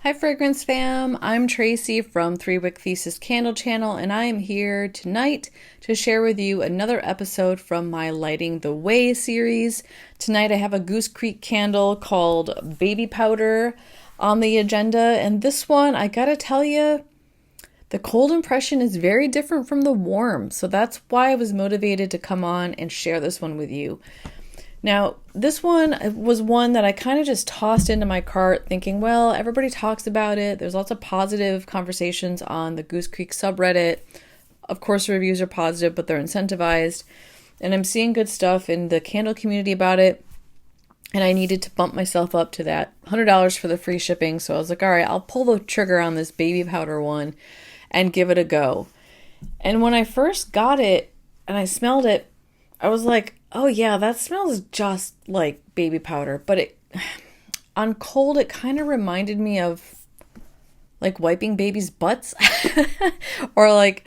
Hi Fragrance fam, I'm Tracy from Wick Thesis Candle Channel, and I am here tonight to share with you another episode from my Lighting the Way series. Tonight I have a Goose Creek candle called Baby Powder on the agenda, and this one, I gotta tell you, the cold impression is very different from the warm, so that's why I was motivated to come on and share this one with you. Now, this one was one that I kind of just tossed into my cart thinking, well, everybody talks about it. There's lots of positive conversations on the Goose Creek subreddit. Of course, reviews are positive, but they're incentivized. And I'm seeing good stuff in the candle community about it. And I needed to bump myself up to that $100 for the free shipping. So I was like, all right, I'll pull the trigger on this baby powder one and give it a go. And when I first got it and I smelled it, I was like, oh yeah, that smells just like baby powder, but it on cold it kind of reminded me of like wiping babies' butts or like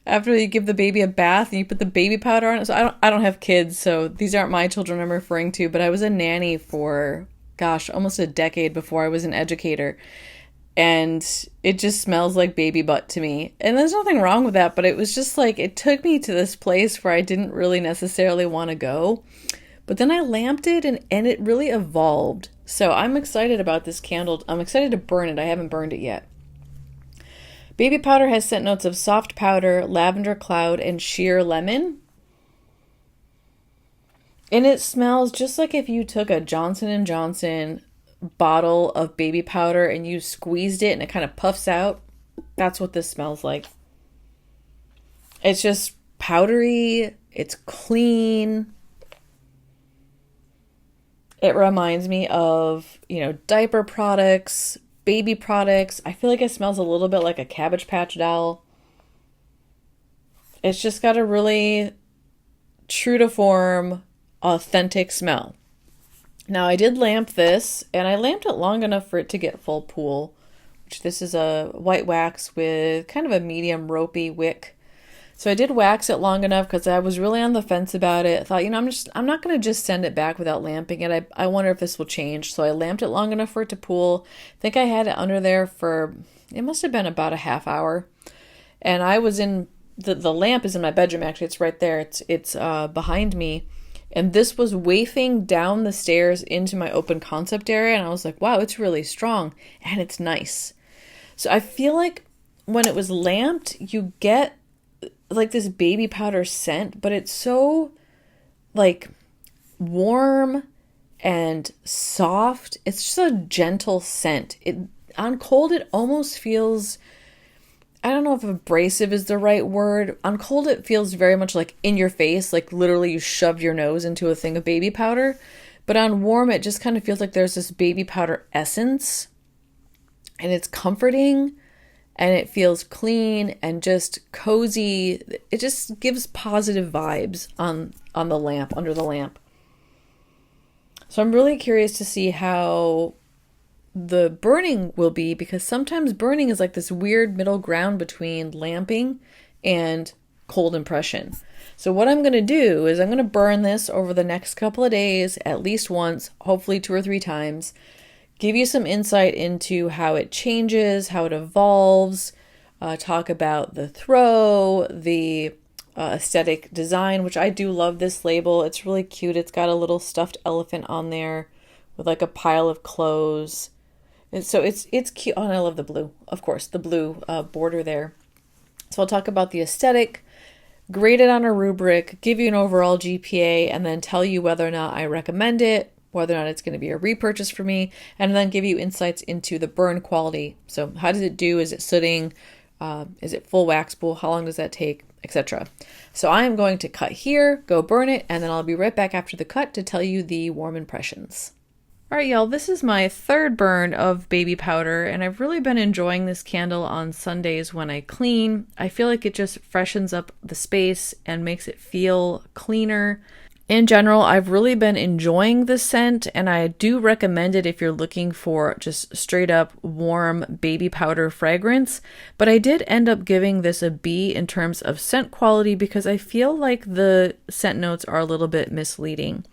after you give the baby a bath and you put the baby powder on it. So I don't have kids, so these aren't my children I'm referring to, but I was a nanny for almost a decade before I was an educator. And it just smells like baby butt to me. And there's nothing wrong with that, but it was just like, it took me to this place where I didn't really necessarily want to go. But then I lamped it and it really evolved. So I'm excited about this candle. I'm excited to burn it. I haven't burned it yet. Baby powder has scent notes of soft powder, lavender cloud, and sheer lemon. And it smells just like if you took a Johnson & Johnson bottle of baby powder and you squeezed it and it kind of puffs out. That's what this smells like. It's just powdery. It's clean. It reminds me of, diaper products, baby products. I feel like it smells a little bit like a Cabbage Patch doll. It's just got a really true to form, authentic smell. Now, I did lamp this, and I lamped it long enough for it to get full pool, which this is a white wax with kind of a medium ropey wick. So I did wax it long enough because I was really on the fence about it. I thought, I'm not going to just send it back without lamping it. I wonder if this will change. So I lamped it long enough for it to pool. I think I had it under there for, it must have been about a half hour. And I was in, the lamp is in my bedroom, actually. It's right there. It's behind me. And this was wafting down the stairs into my open concept area. And I was like, wow, it's really strong. And it's nice. So I feel like when it was lamped, you get like this baby powder scent. But it's so like warm and soft. It's just a gentle scent. On cold, it almost feels... I don't know if abrasive is the right word. On cold, it feels very much like in your face, like literally you shoved your nose into a thing of baby powder. But on warm, it just kind of feels like there's this baby powder essence. And it's comforting. And it feels clean and just cozy. It just gives positive vibes on the lamp, under the lamp. So I'm really curious to see how the burning will be, because sometimes burning is like this weird middle ground between lamping and cold impression. So what I'm going to do is I'm going to burn this over the next couple of days, at least once, hopefully 2 or 3 times, give you some insight into how it changes, how it evolves, talk about the throw, the aesthetic design, which I do love this label. It's really cute. It's got a little stuffed elephant on there with like a pile of clothes. And so it's cute. Oh, and I love the blue, of course, the blue border there. So I'll talk about the aesthetic, grade it on a rubric, give you an overall GPA, and then tell you whether or not I recommend it, whether or not it's going to be a repurchase for me, and then give you insights into the burn quality. So how does it do? Is it sooting? Is it full wax pool? How long does that take? Etc. So I am going to cut here, go burn it, and then I'll be right back after the cut to tell you the warm impressions. All right, y'all, this is my 3rd burn of baby powder, and I've really been enjoying this candle on Sundays when I clean. I feel like it just freshens up the space and makes it feel cleaner. In general, I've really been enjoying the scent, and I do recommend it if you're looking for just straight up warm baby powder fragrance. But I did end up giving this a B in terms of scent quality because I feel like the scent notes are a little bit misleading.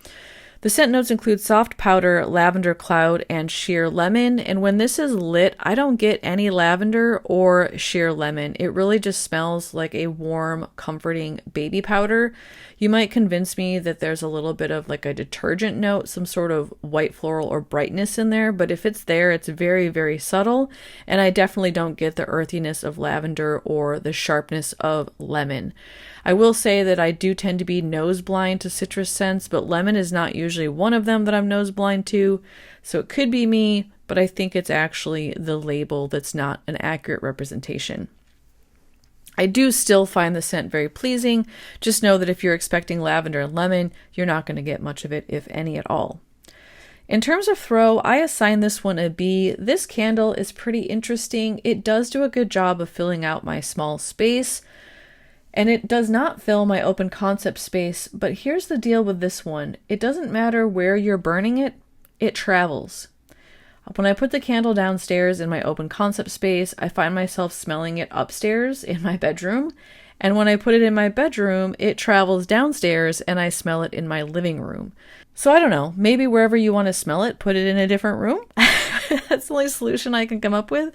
The scent notes include soft powder, lavender cloud, and sheer lemon. And when this is lit, I don't get any lavender or sheer lemon. It really just smells like a warm, comforting baby powder. You might convince me that there's a little bit of like a detergent note, some sort of white floral or brightness in there. But if it's there, it's very, very subtle. And I definitely don't get the earthiness of lavender or the sharpness of lemon. I will say that I do tend to be nose blind to citrus scents, but lemon is not usually one of them that I'm nose blind to. So it could be me, but I think it's actually the label that's not an accurate representation. I do still find the scent very pleasing. Just know that if you're expecting lavender and lemon, you're not going to get much of it, if any at all. In terms of throw, I assign this one a B. This candle is pretty interesting. It does do a good job of filling out my small space, and it does not fill my open concept space, but here's the deal with this one. It doesn't matter where you're burning it, it travels. When I put the candle downstairs in my open concept space, I find myself smelling it upstairs in my bedroom. And when I put it in my bedroom, it travels downstairs and I smell it in my living room. So I don't know, maybe wherever you want to smell it, put it in a different room. That's the only solution I can come up with.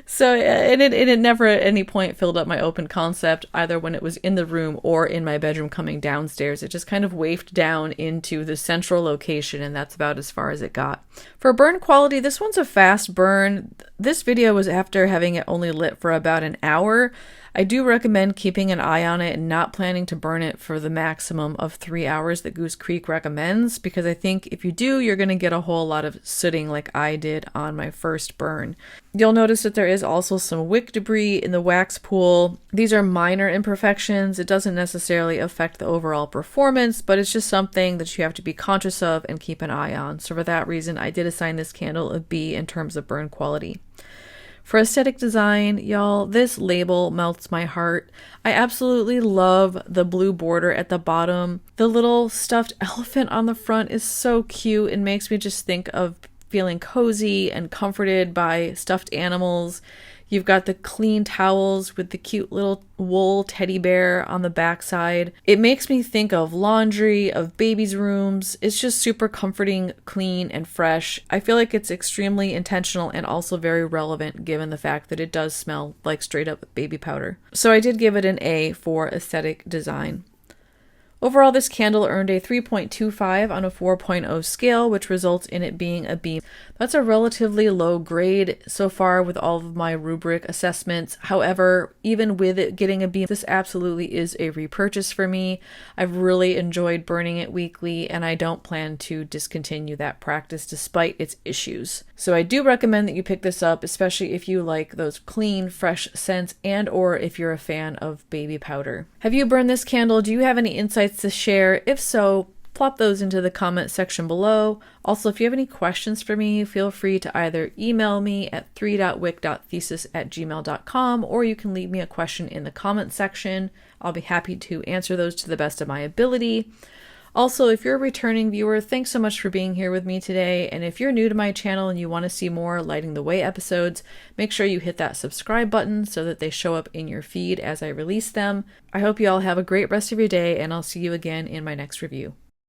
So, and it never at any point filled up my open concept, either when it was in the room or in my bedroom coming downstairs. It just kind of wafted down into the central location, and that's about as far as it got. For burn quality, this one's a fast burn. This video was after having it only lit for about an hour. I do recommend keeping an eye on it and not planning to burn it for the maximum of 3 hours that Goose Creek recommends, because I think if you do, you're going to get a whole lot of sooting like I did on my first burn. You'll notice that there is also some wick debris in the wax pool. These are minor imperfections. It doesn't necessarily affect the overall performance, but it's just something that you have to be conscious of and keep an eye on. So for that reason, I did assign this candle a B in terms of burn quality. For aesthetic design, y'all, this label melts my heart. I absolutely love the blue border at the bottom. The little stuffed elephant on the front is so cute and makes me just think of feeling cozy and comforted by stuffed animals. You've got the clean towels with the cute little wool teddy bear on the backside. It makes me think of laundry, of babies' rooms. It's just super comforting, clean, and fresh. I feel like it's extremely intentional and also very relevant given the fact that it does smell like straight up baby powder. So I did give it an A for aesthetic design. Overall, this candle earned a 3.25 on a 4.0 scale, which results in it being a B. That's a relatively low grade so far with all of my rubric assessments. However, even with it getting a B, this absolutely is a repurchase for me. I've really enjoyed burning it weekly, and I don't plan to discontinue that practice despite its issues. So I do recommend that you pick this up, especially if you like those clean, fresh scents and or if you're a fan of baby powder. Have you burned this candle? Do you have any insights to share? If so, plop those into the comment section below. Also, if you have any questions for me, feel free to either email me at 3.wick.thesis@gmail.com, or you can leave me a question in the comment section. I'll be happy to answer those to the best of my ability. Also, if you're a returning viewer, thanks so much for being here with me today. And if you're new to my channel and you want to see more Lighting the Way episodes, make sure you hit that subscribe button so that they show up in your feed as I release them. I hope you all have a great rest of your day, and I'll see you again in my next review.